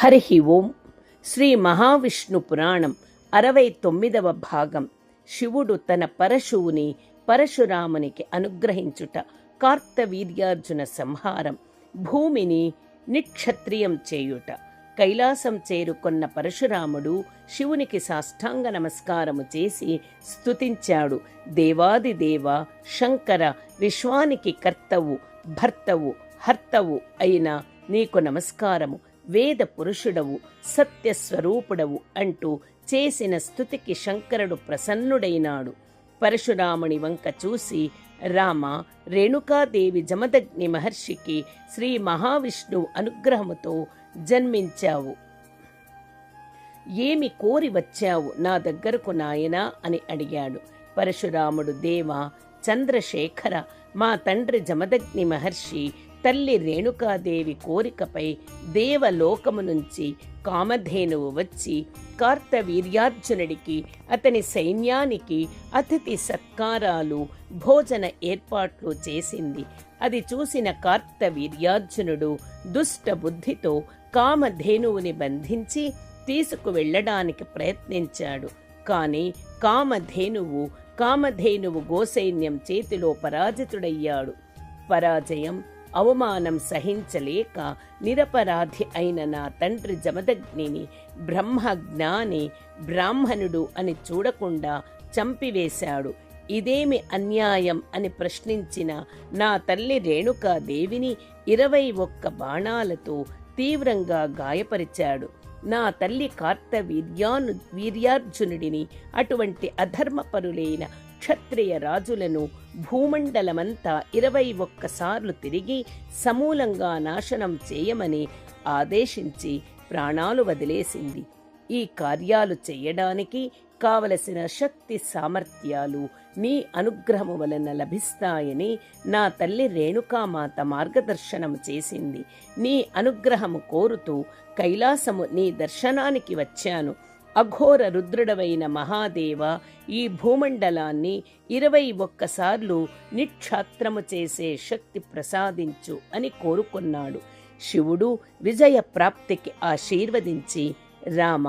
హరి ఓం. శ్రీ మహావిష్ణు పురాణం 69వ భాగం. శివుడు తన పరశువుని పరశురామునికి అనుగ్రహించుట, కార్తవీర్యార్జున సంహారం, భూమిని నిక్షత్రియం చేయుట. కైలాసం చేరుకొన్న పరశురాముడు శివునికి సాష్టాంగ నమస్కారము చేసి స్తుతించాడు. దేవాదిదేవ శంకర, విశ్వానికి కర్తవు, భర్తవు, హర్తవు అయిన నీకు నమస్కారము. వేద పురుషుడవు, సత్యస్వరూపుడవు అంటూ చేసిన స్తుతికి శంకరుడు ప్రసన్నుడైనాడు. పరశురాముని వంక చూసి, రామ, రేణుకాదేవి జమదగ్ని మహర్షికి శ్రీ మహావిష్ణువు అనుగ్రహముతో జన్మించావు. ఏమి కోరి వచ్చావు నా దగ్గరకు నాయనా అని అడిగాడు. పరశురాముడు, దేవా చంద్రశేఖర, మా తండ్రి జమదగ్ని మహర్షి తల్లి రేణుకాదేవి కోరికపై దేవలోకము నుంచి కామధేనువు వచ్చి కార్తవీర్యార్జునుడికి, అతని సైన్యానికి అతిథి సత్కారాలు, భోజన ఏర్పాట్లు చేసింది. అది చూసిన కార్తవీర్యార్జునుడు దుష్ట బుద్ధితో కామధేనువుని బంధించి తీసుకువెళ్లడానికి ప్రయత్నించాడు. కాని కామధేనువు గోసైన్యం చేతిలో పరాజితుడయ్యాడు. పరాజయం, అవమానం సహించలేక నిరపరాధి అయిన నా తండ్రి జమదగ్నిని బ్రహ్మజ్ఞాని, బ్రాహ్మణుడు అని చూడకుండా చంపివేశాడు. ఇదేమి అన్యాయం అని ప్రశ్నించిన నా తల్లి రేణుకాదేవిని 21 బాణాలతో తీవ్రంగా గాయపరిచాడు. నా తల్లి వీర్యార్జునుడిని, అటువంటి అధర్మపరులైన క్షత్రియ రాజులను భూమండలమంతా 21 సార్లు తిరిగి సమూలంగా నాశనం చేయమని ఆదేశించి ప్రాణాలు వదిలేసింది. ఈ కార్యాలు చెయ్యడానికి కావలసిన శక్తి సామర్థ్యాలు నీ అనుగ్రహము వలన లభిస్తాయని నా తల్లి రేణుకామాత మార్గదర్శనము చేసింది. నీ అనుగ్రహము కోరుతూ కైలాసము నీ దర్శనానికి వచ్చాను. అఘోర రుద్రుడవైన మహాదేవ, ఈ భూమండలాన్ని 21 సార్లు నిక్షాత్రము చేసే శక్తి ప్రసాదించు అని కోరుకున్నాడు. శివుడు విజయ ప్రాప్తికి ఆశీర్వదించి, రామ,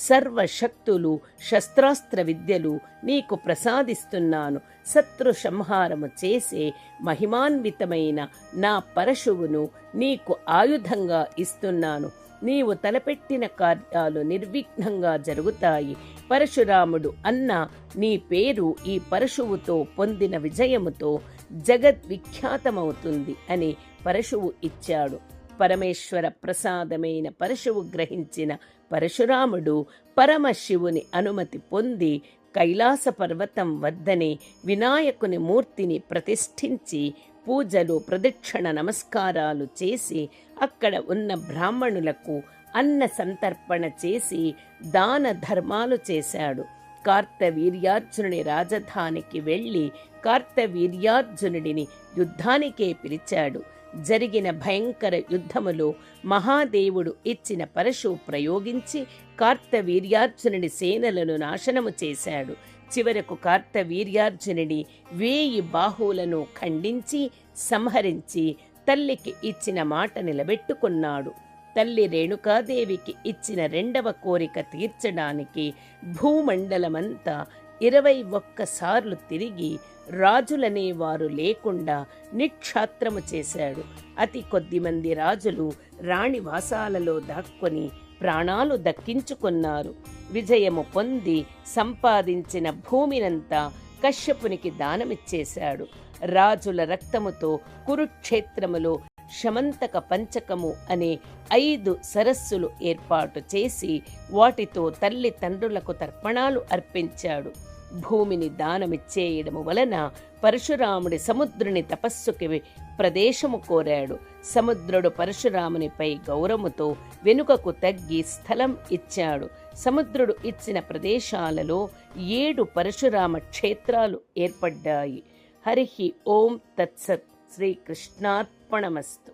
సర్వశక్తులు, శస్త్రాస్త్ర విద్యలు నీకు ప్రసాదిస్తున్నాను. శత్రు సంహారము చేసే మహిమాన్వితమైన నా పరశువును నీకు ఆయుధంగా ఇస్తున్నాను. నీవు తలపెట్టిన కార్యాలు నిర్విఘ్నంగా జరుగుతాయి. పరశురాముడు అన్న నీ పేరు ఈ పరశువుతో పొందిన విజయముతో జగద్విఖ్యాతమవుతుంది అని పరశువు ఇచ్చాడు. పరమేశ్వర ప్రసాదమైన పరశువు గ్రహించిన పరశురాముడు పరమశివుని అనుమతి పొంది కైలాస పర్వతం వద్దనే వినాయకుని మూర్తిని ప్రతిష్ఠించి పూజలు, ప్రదక్షిణ నమస్కారాలు చేసి అక్కడ ఉన్న బ్రాహ్మణులకు అన్న సంతర్పణ చేసి దాన ధర్మాలు చేశాడు. కార్తవీర్యార్జునుని రాజధానికి వెళ్ళి కార్తవీర్యార్జునుడిని యుద్ధానికే పిలిచాడు. జరిగిన భయంకర యుద్ధములో మహాదేవుడు ఇచ్చిన పరశువు ప్రయోగించి కార్తవీర్యార్జునుడి సేనలను నాశనము చేశాడు. చివరకు కార్తవీర్యార్జునుడి 1000 బాహువులను ఖండించి సంహరించి తల్లికి ఇచ్చిన మాట నిలబెట్టుకున్నాడు. తల్లి రేణుకాదేవికి ఇచ్చిన 2వ కోరిక తీర్చడానికి భూమండలమంతా 21 సార్లు తిరిగి రాజులనేవారు లేకుండా నిక్షాత్రము చేశాడు. అతి కొద్దిమంది రాజులు రాణివాసాలలో దాక్కొని ప్రాణాలు దక్కించుకున్నారు. విజయము పొంది సంపాదించిన భూమినంతా కశ్యపునికి దానమిచ్చేశాడు. రాజుల రక్తముతో కురుక్షేత్రములో శమంతక పంచకము అనే 5 సరస్సులు ఏర్పాటు చేసి వాటితో తల్లి తండ్రులకు తర్పణాలు అర్పించాడు. భూమిని దానమిచ్చేయడము వలన పరశురాముడి సముద్రుని తపస్సుకి ప్రదేశము కోరాడు. సముద్రుడు పరశురామునిపై గౌరవముతో వెనుకకు తగ్గి స్థలం ఇచ్చాడు. సముద్రుడు ఇచ్చిన ప్రదేశాలలో 7 పరశురామ క్షేత్రాలు ఏర్పడ్డాయి. హరి ఓం తత్సత్. శ్రీకృష్ణార్పణమస్తు.